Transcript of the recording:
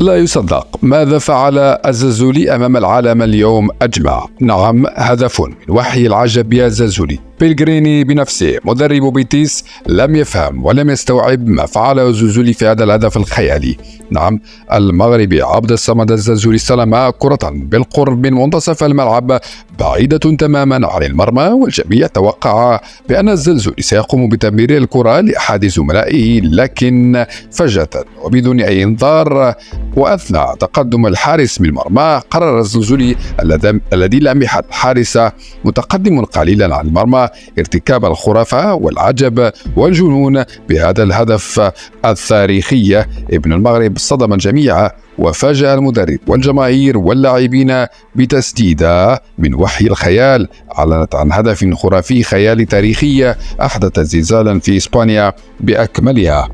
لا يصدق ماذا فعل الزازولي أمام العالم اليوم أجمع. نعم، هدف من وحي العجب يا زازولي. بيلغريني بنفسه مدرب بيتيس لم يفهم ولم يستوعب ما فعله الزازولي في هذا الهدف الخيالي. نعم، المغربي عبد الصمد الزازولي استلم كرة بالقرب من منتصف الملعب بعيدة تماما عن المرمى، والجميع توقع بأن الزلزولي سيقوم بتمرير الكرة لأحد زملائه، لكن فجأة وبدون أي إنذار وأثناء تقدم الحارس من المرمى قرر الزلزولي الذي لم يحد الحارس متقدم قليلا عن المرمى ارتكاب الخرافة والعجب والجنون بهذا الهدف التاريخي. ابن المغرب صدم الجميع وفاجأ المدرب والجماهير واللاعبين بتسديدة من وحي الخيال أعلنت عن هدف خرافي خيالي تاريخي أحدث زلزالا في إسبانيا بأكملها.